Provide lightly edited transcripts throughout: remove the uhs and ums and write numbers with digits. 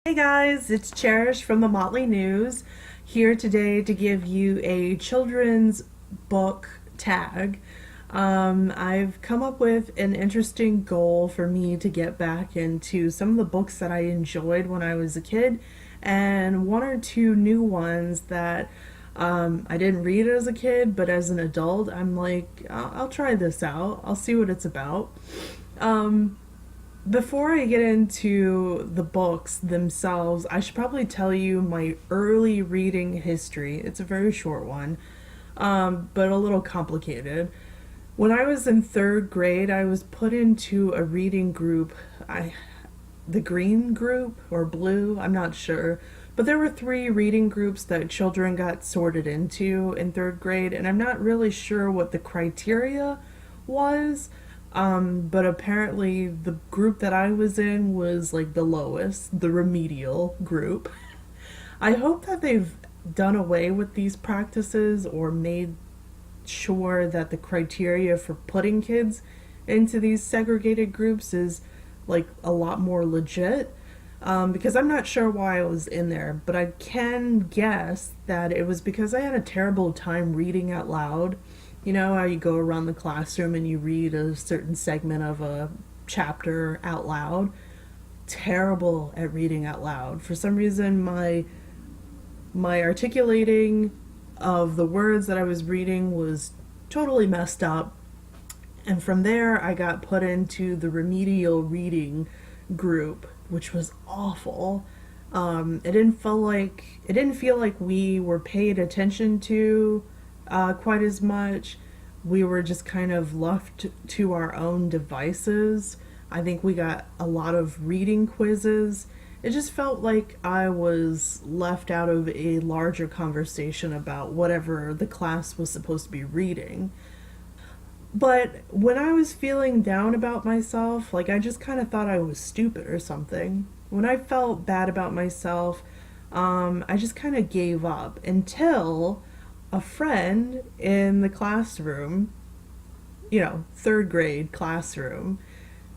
Hey guys, it's Cherish from the Motley News, here today to give you a children's book tag. I've come up with an interesting goal for me to get back into some of the books that I enjoyed when I was a kid, and one or two new ones that I didn't read as a kid, but as an adult, I'm like, I'll try this out. I'll see what it's about. Um, Before I get into the books themselves, I should probably tell you my early reading history. It's a very short one, but a little complicated. When I was in third grade, I was put into a reading group. The green group or blue, I'm not sure. But there were three reading groups that children got sorted into in third grade, and I'm not really sure what the criteria was. But apparently, the group that I was in was like the lowest, the remedial group. I hope that they've done away with these practices or made sure that the criteria for putting kids into these segregated groups is like a lot more legit. Because I'm not sure why I was in there, but I can guess that it was because I had a terrible time reading out loud. You know how you go around the classroom and you read a certain segment of a chapter out loud? Terrible at reading out loud. For some reason, my articulating of the words that I was reading was totally messed up. And from there, I got put into the remedial reading group, which was awful. It didn't feel like we were paid attention to quite as much. We were just kind of left to our own devices. I think we got a lot of reading quizzes. It just felt like I was left out of a larger conversation about whatever the class was supposed to be reading. But when I was feeling down about myself, like I just kind of thought I was stupid or something. When I felt bad about myself, I just kind of gave up until a friend in the classroom, third grade classroom,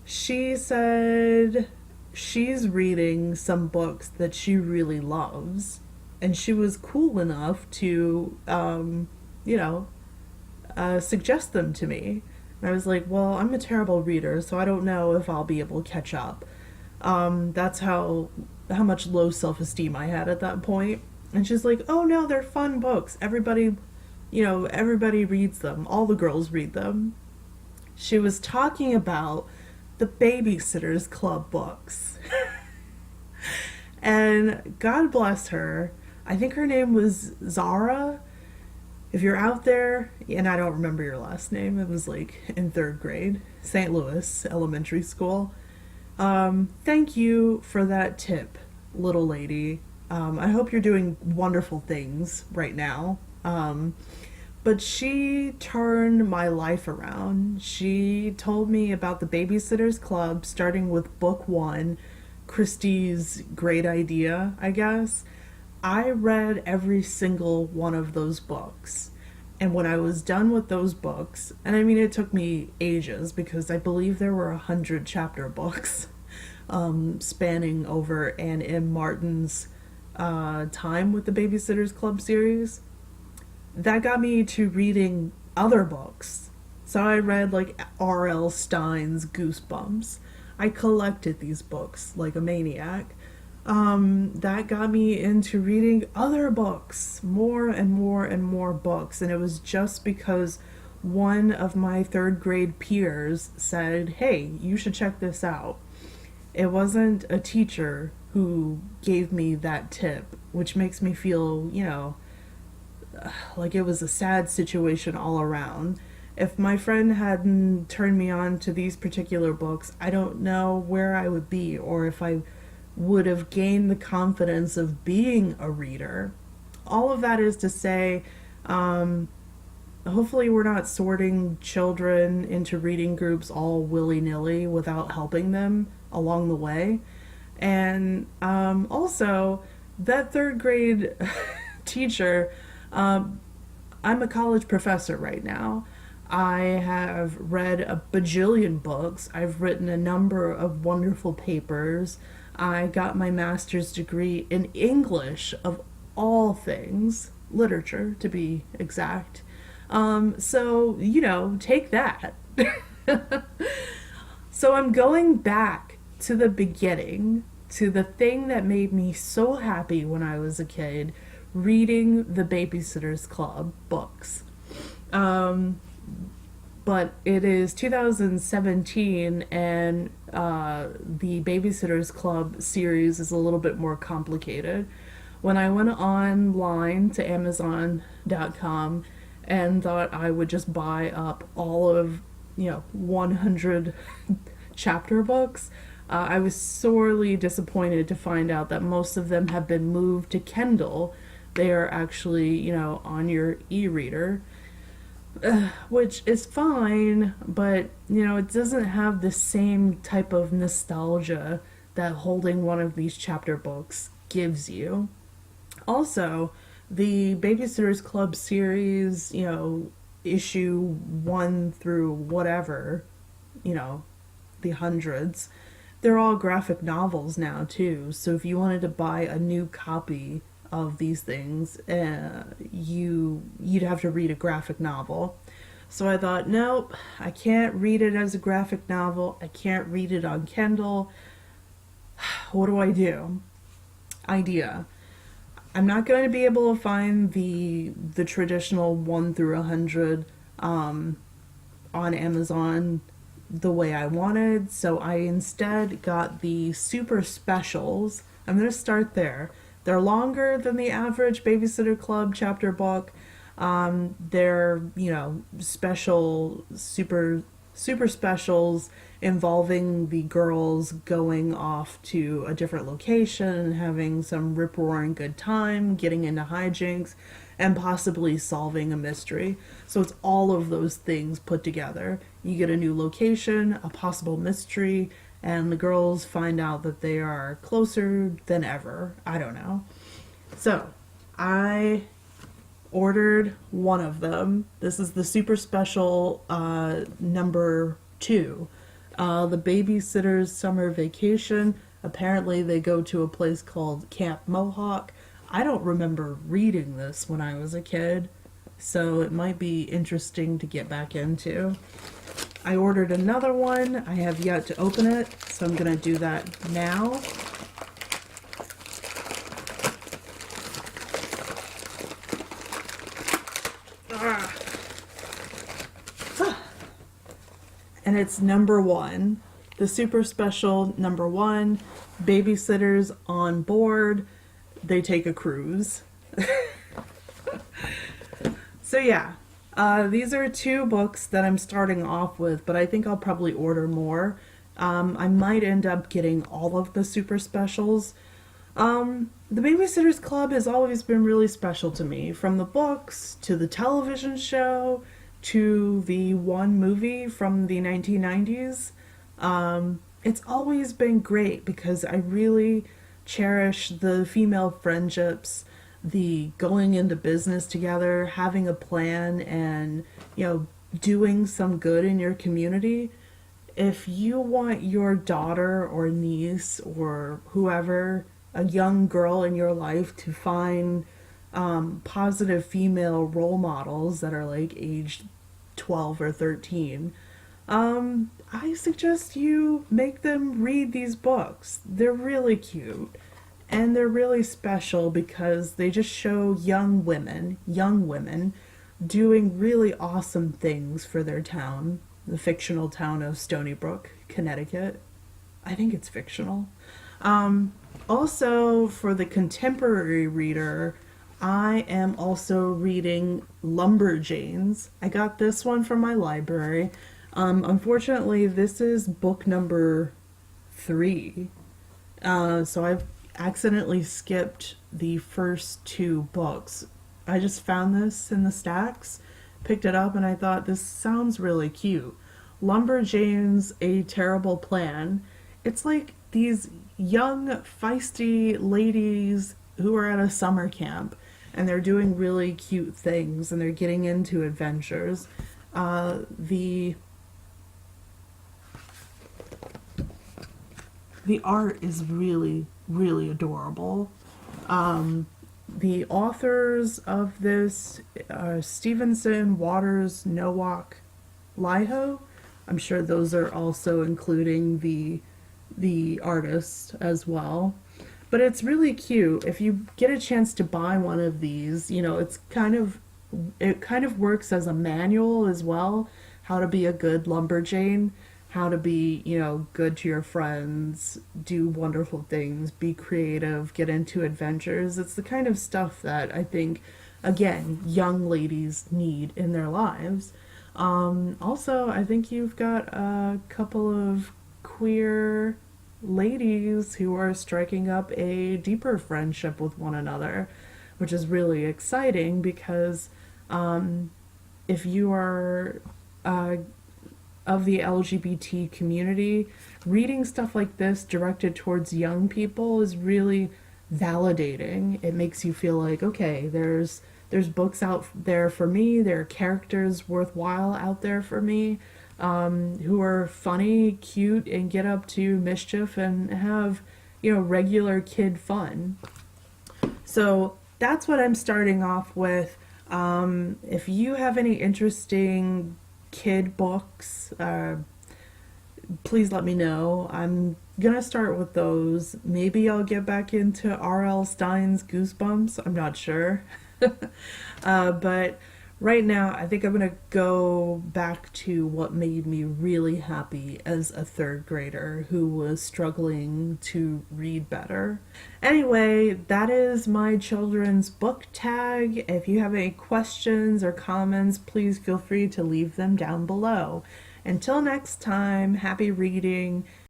she said she's reading some books that she really loves. And she was cool enough to, you know, suggest them to me. And I was like, well, I'm a terrible reader, so I don't know if I'll be able to catch up. That's how much low self-esteem I had at that point. And she's like, oh no, they're fun books. Everybody reads them. All the girls read them. She was talking about the Babysitter's Club books. And God bless her. I think her name was Zara. If you're out there, and I don't remember your last name, it was like in third grade, St. Louis Elementary School. Thank you for that tip, little lady. I hope you're doing wonderful things right now. But she turned my life around. She told me about the Babysitter's Club, starting with book one, Christie's great idea, I guess. I read every single one of those books. And when I was done with those books, and I mean, it took me ages because I believe there were 100 chapter books spanning over Anne M. Martin's time with the Babysitter's Club series. That got me to reading other books. So I read like R.L. Stein's Goosebumps. I collected these books like a maniac. That got me into reading other books, more and more and more books. And it was just because one of my third grade peers said, hey, you should check this out. It wasn't a teacher who gave me that tip, which makes me feel, like it was a sad situation all around. If my friend hadn't turned me on to these particular books, I don't know where I would be or if I would have gained the confidence of being a reader. All of that is to say, hopefully, we're not sorting children into reading groups all willy nilly without helping them along the way. And also, that third grade teacher, I'm a college professor right now. I have read a bajillion books. I've written a number of wonderful papers. I got my master's degree in English, of all things, literature to be exact. So, take that. So I'm going back to the beginning, to the thing that made me so happy when I was a kid, reading the Babysitter's Club books. Um, but it is 2017, and the Babysitter's Club series is a little bit more complicated. When I went online to Amazon.com and thought I would just buy up all of 100 chapter books, I was sorely disappointed to find out that most of them have been moved to Kindle. They are actually, on your e-reader, which is fine, but, it doesn't have the same type of nostalgia that holding one of these chapter books gives you. Also, the Babysitter's Club series, issue 1 through whatever, the hundreds, they're all graphic novels now too. So if you wanted to buy a new copy of these things, you'd have to read a graphic novel. So I thought, nope, I can't read it as a graphic novel. I can't read it on Kindle. What do I do? Idea. I'm not going to be able to find the traditional 1 through 100 on Amazon the way I wanted, so I instead got the super specials. I'm going to start there. They're longer than the average Babysitter Club chapter book. They're, special, super specials involving the girls going off to a different location, having some rip-roaring good time, getting into hijinks, and possibly solving a mystery. So it's all of those things put together. You get a new location, a possible mystery, and the girls find out that they are closer than ever. I don't know. So I ordered one of them. This is the super special number 2. The Babysitter's Summer Vacation. Apparently they go to a place called Camp Mohawk. I don't remember reading this when I was a kid, so it might be interesting to get back into. I ordered another one. I have yet to open it, so I'm going to do that now. And it's number 1, the super special number 1, Babysitters on Board. They take a cruise. So yeah, these are 2 books that I'm starting off with, but I think I'll probably order more. I might end up getting all of the super specials. The Babysitter's Club has always been really special to me, from the books to the television show to the one movie from the 1990s. It's always been great because I really cherish the female friendships, the going into business together, having a plan, and doing some good in your community. If you want your daughter or niece or whoever, a young girl in your life, to find positive female role models that are like aged 12 or 13, I suggest you make them read these books. They're really cute, and they're really special because they just show young women doing really awesome things for their town, the fictional town of Stony Brook, Connecticut. I think it's fictional. Also, for the contemporary reader, I am also reading Lumberjanes. I got this one from my library. Unfortunately, this is book number 3. So I've accidentally skipped the first 2 books. I just found this in the stacks, picked it up, and I thought, this sounds really cute. Lumberjanes, A Terrible Plan. It's like these young, feisty ladies who are at a summer camp, and they're doing really cute things, and they're getting into adventures. The The art is really, really adorable. The authors of this are Stevenson, Waters, Nowak, Liho. I'm sure those are also including the artist as well. But it's really cute. If you get a chance to buy one of these, it kind of works as a manual as well. How to be a good lumberjane, how to be, good to your friends, do wonderful things, be creative, get into adventures. It's the kind of stuff that I think, again, young ladies need in their lives. Also, I think you've got a couple of queer ladies who are striking up a deeper friendship with one another, which is really exciting because if you are of the LGBT community, reading stuff like this directed towards young people is really validating. It makes you feel like, okay, there's books out there for me. There are characters worthwhile out there for me, who are funny, cute, and get up to mischief and have, regular kid fun. So that's what I'm starting off with. If you have any interesting kid books, please let me know. I'm gonna start with those. Maybe I'll get back into R.L. Stein's Goosebumps. I'm not sure. But right now, I think I'm gonna go back to what made me really happy as a third grader who was struggling to read better. Anyway, that is my children's book tag. If you have any questions or comments, please feel free to leave them down below. Until next time, happy reading.